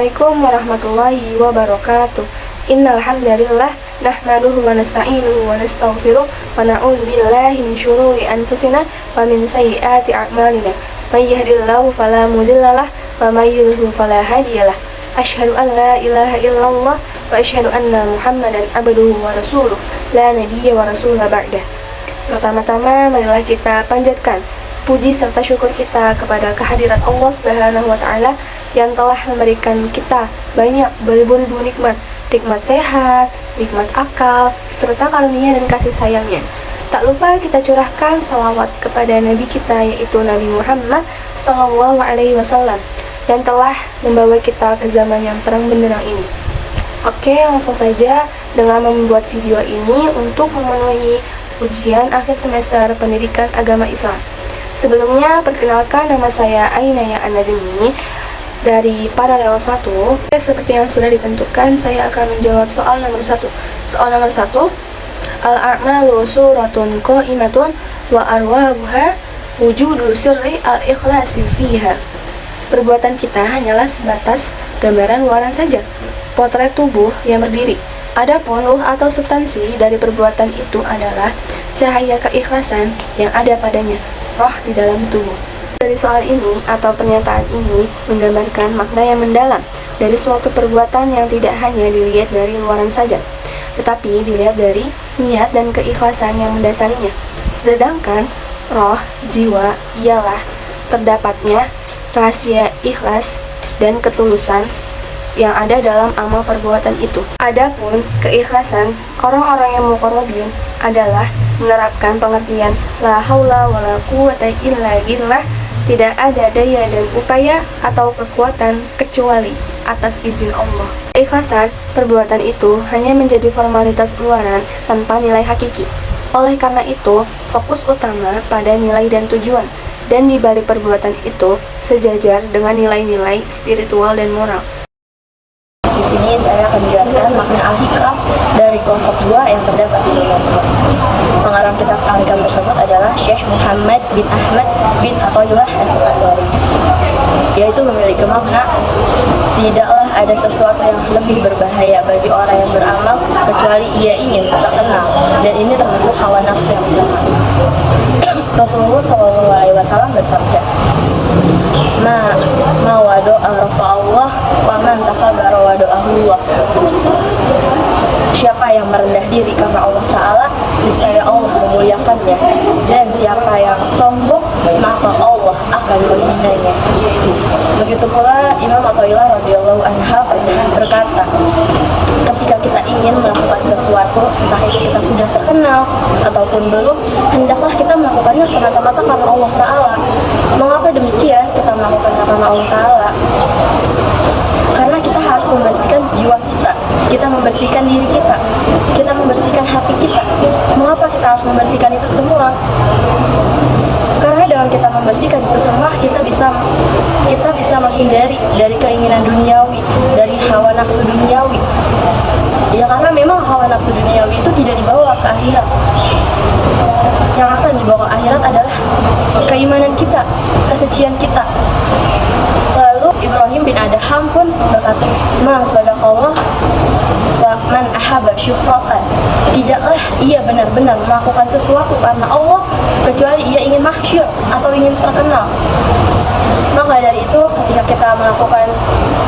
Assalamualaikum warahmatullahi wabarakatuh. Innal hamdalillah nahmaduhu wa nasta'inuhu wa nastaghfiruh wa na'udzu billahi min syururi anfusina wa min sayyiati a'malina. May yahdihillahu fala mudhillalah wa may yudhlil fala hadiyalah. Asyhadu an la ilaha illallah wa asyhadu anna Muhammadan abduhu wa rasuluh la nabiyya wa rasula ba'dah. Pertama-tama marilah kita panjatkan puji serta syukur kita kepada kehadirat Allah Subhanahu wa taala yang telah memberikan kita banyak beribu-ribu nikmat sehat, nikmat akal, serta karunia dan kasih sayangnya. Tak lupa kita curahkan salawat kepada Nabi kita, yaitu Nabi Muhammad Sallallahu Alaihi Wasallam, yang telah membawa kita ke zaman yang terang benderang ini. Oke, langsung saja dengan membuat video ini untuk memenuhi ujian akhir semester pendidikan agama Islam. Sebelumnya, perkenalkan, nama saya Ainaya An-Najmi dari Paralel 1. Seperti yang sudah ditentukan, saya akan menjawab soal nomor 1. Soal nomor 1, Al-a'malu suratun qa'imatun wa arwahuha wujudu sirri al-ikhlasi fiha. Perbuatan kita hanyalah sebatas gambaran luaran saja, potret tubuh yang berdiri. Adapun ruh atau substansi dari perbuatan itu adalah cahaya keikhlasan yang ada padanya, roh di dalam tubuh. Dari soal ini atau pernyataan ini menggambarkan makna yang mendalam dari suatu perbuatan yang tidak hanya dilihat dari luaran saja, tetapi dilihat dari niat dan keikhlasan yang mendasarinya. Sedangkan roh, jiwa, ialah terdapatnya rahasia ikhlas dan ketulusan yang ada dalam amal perbuatan itu. Adapun keikhlasan, orang-orang yang muqarrabin adalah menerapkan pengertian la haula wala quwwata illa billah, tidak ada daya dan upaya atau kekuatan kecuali atas izin Allah. Keikhlasan perbuatan itu hanya menjadi formalitas luaran tanpa nilai hakiki. Oleh karena itu, fokus utama pada nilai dan tujuan, dan di balik perbuatan itu sejajar dengan nilai-nilai spiritual dan moral. Di sini saya akan menjelaskan makna al-hikam dari kelompok 2 yang terdapat di nomor 2. Pengarang kitab al-hikam tersebut adalah Syekh Muhammad bin Ahmad bin Athaillah As-Sakandari, yaitu memiliki makna tidaklah ada sesuatu yang lebih berbahaya bagi orang yang beramal kecuali ia ingin terkenal, dan ini termasuk hawa nafsu yang lemah. Rasulullah SAW bersabda, ma wado'a rafa'allah wa man takabara wado'ahullah. Siapa yang merendah diri karena Allah Ta'ala, niscaya Allah memuliakannya, dan siapa yang sombong, maka Allah akan menghinanya. Begitu pula Imam Athaillah radhiyallahu anha pernah berkata, ketika kita ingin melakukan sesuatu, entah itu kita sudah terkenal ataupun belum, hendaklah kita melakukannya semata-mata karena Allah Ta'ala. Mengapa demikian kita melakukannya karena Allah Ta'ala? Karena kita harus membersihkan jiwa kita membersihkan diri kita membersihkan hati kita. Mengapa kita harus membersihkan itu semua? Karena dengan kita membersihkan itu semua, kita bisa menghindari dari keinginan duniawi, dari hawa nafsu duniawi. Ya, karena memang hawa nafsu duniawi itu tidak dibawa ke akhirat. Yang akan dibawa ke akhirat adalah keimanan kita, kesucian kita. Lalu Ibrahim bin Adham pun berkata, ma sadaqallah wa man ahaba syuhratan. Tidaklah ia benar-benar melakukan sesuatu karena Allah kecuali ia ingin mahsyur atau ingin terkenal. Maka dari itu, ketika kita melakukan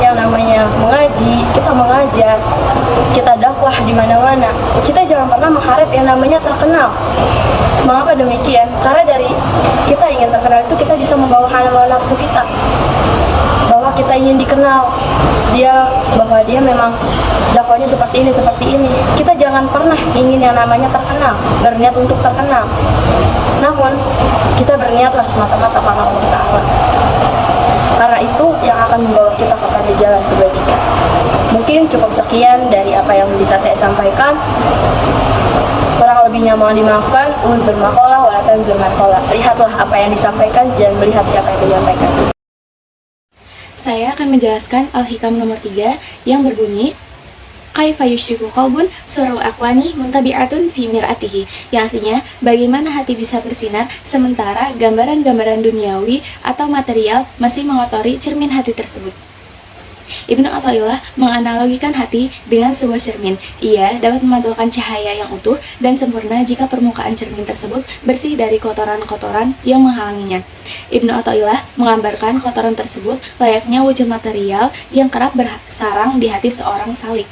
yang namanya mengaji, kita mengajar, kita dakwah di mana-mana, kita jangan pernah mengharap yang namanya terkenal. Mengapa demikian? Karena dari kita ingin terkenal itu, kita bisa membawa hawa nafsu kita, bahwa kita ingin dikenal, bahwa dia memang dakwahnya seperti ini. Kita jangan pernah ingin yang namanya terkenal, berniat untuk terkenal. Namun kita berniatlah semata-mata karena Allah Ta'ala. Karena itu yang akan membawa kita kepada jalan kebajikan. Mungkin cukup sekian dari apa yang bisa saya sampaikan. Kurang lebihnya mohon dimaafkan. Unzur maqalah wa la tanzur maqalah. Lihatlah apa yang disampaikan, jangan melihat siapa yang menyampaikan. Saya akan menjelaskan Al-Hikam nomor 3 yang berbunyi kaifa yushriku qalbun surul aqwani muntabi'atun fi mir'atihi, yang artinya bagaimana hati bisa bersinar sementara gambaran-gambaran duniawi atau material masih mengotori cermin hati tersebut. Ibnu Athaillah menganalogikan hati dengan sebuah cermin. Ia dapat memantulkan cahaya yang utuh dan sempurna jika permukaan cermin tersebut bersih dari kotoran-kotoran yang menghalanginya. Ibnu Athaillah menggambarkan kotoran tersebut layaknya wujud material yang kerap bersarang di hati seorang salik.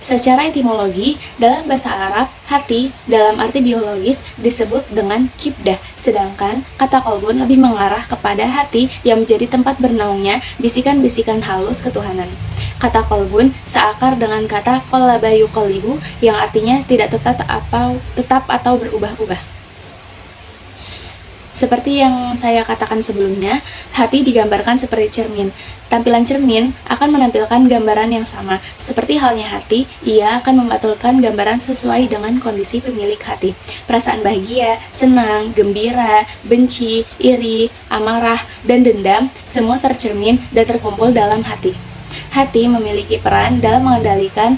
Secara etimologi, dalam bahasa Arab, hati dalam arti biologis disebut dengan kibdah, sedangkan kata kolbun lebih mengarah kepada hati yang menjadi tempat bernaungnya bisikan-bisikan halus ketuhanan. Kata kolbun seakar dengan kata qallaba yuqallibu yang artinya tidak tetap atau berubah-ubah. Seperti yang saya katakan sebelumnya, hati digambarkan seperti cermin. Tampilan cermin akan menampilkan gambaran yang sama. Seperti halnya hati, ia akan memantulkan gambaran sesuai dengan kondisi pemilik hati. Perasaan bahagia, senang, gembira, benci, iri, amarah, dan dendam semua tercermin dan terkumpul dalam hati. Hati memiliki peran dalam mengendalikan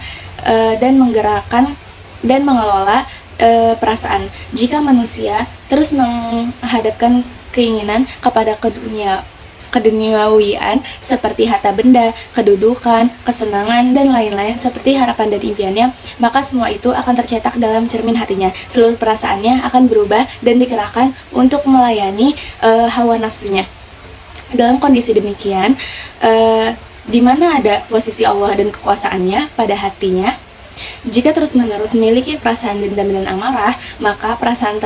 dan menggerakkan dan mengelola perasaan. Jika manusia terus menghadapkan keinginan kepada keduniawian seperti harta benda, kedudukan, kesenangan, dan lain-lain seperti harapan dan impiannya, maka semua itu akan tercetak dalam cermin hatinya. Seluruh perasaannya akan berubah dan dikerahkan untuk melayani hawa nafsunya. Dalam kondisi demikian, di mana ada posisi Allah dan kekuasaannya pada hatinya, jika terus-menerus memiliki perasaan dendam dan amarah, maka perasaan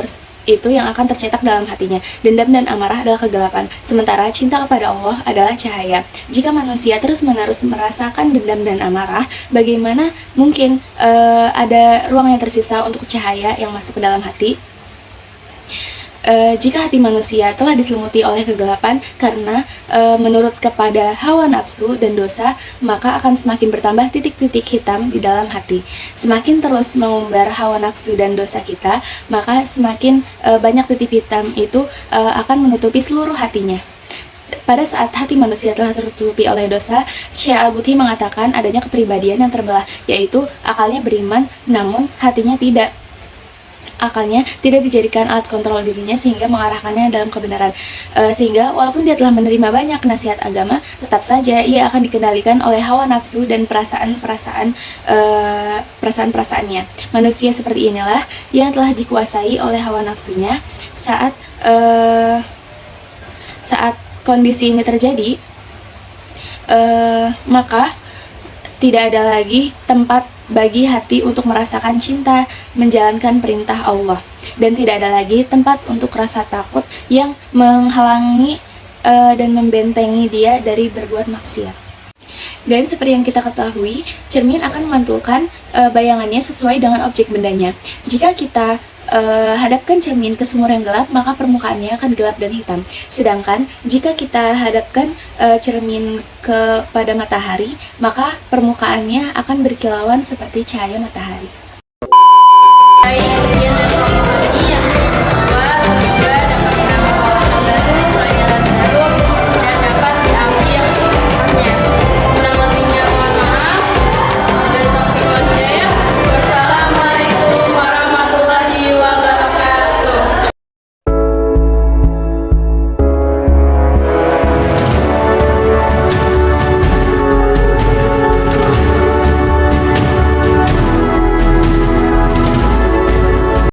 itu yang akan tercetak dalam hatinya. Dendam dan amarah adalah kegelapan, sementara cinta kepada Allah adalah cahaya. Jika manusia terus-menerus merasakan dendam dan amarah, bagaimana mungkin ada ruang yang tersisa untuk cahaya yang masuk ke dalam hati? Jika hati manusia telah diselimuti oleh kegelapan karena menurut kepada hawa nafsu dan dosa, maka akan semakin bertambah titik-titik hitam di dalam hati. Semakin terus mengumbar hawa nafsu dan dosa kita, maka semakin banyak titik hitam itu akan menutupi seluruh hatinya. Pada saat hati manusia telah tertutupi oleh dosa, Syekh Al-Buthi mengatakan adanya kepribadian yang terbelah, yaitu akalnya beriman namun hatinya tidak. Akalnya tidak dijadikan alat kontrol dirinya sehingga mengarahkannya dalam kebenaran, sehingga walaupun dia telah menerima banyak nasihat agama, tetap saja ia akan dikendalikan oleh hawa nafsu dan perasaan-perasaannya. Manusia seperti inilah yang telah dikuasai oleh hawa nafsunya. Saat kondisi ini terjadi, maka tidak ada lagi tempat bagi hati untuk merasakan cinta, menjalankan perintah Allah, dan tidak ada lagi tempat untuk rasa takut yang menghalangi dan membentengi dia dari berbuat maksiat. Dan seperti yang kita ketahui, cermin akan memantulkan bayangannya sesuai dengan objek bendanya. Jika kita hadapkan cermin ke sumur yang gelap, maka permukaannya akan gelap dan hitam. Sedangkan jika kita hadapkan cermin kepada matahari, maka permukaannya akan berkilauan seperti cahaya matahari. Baik,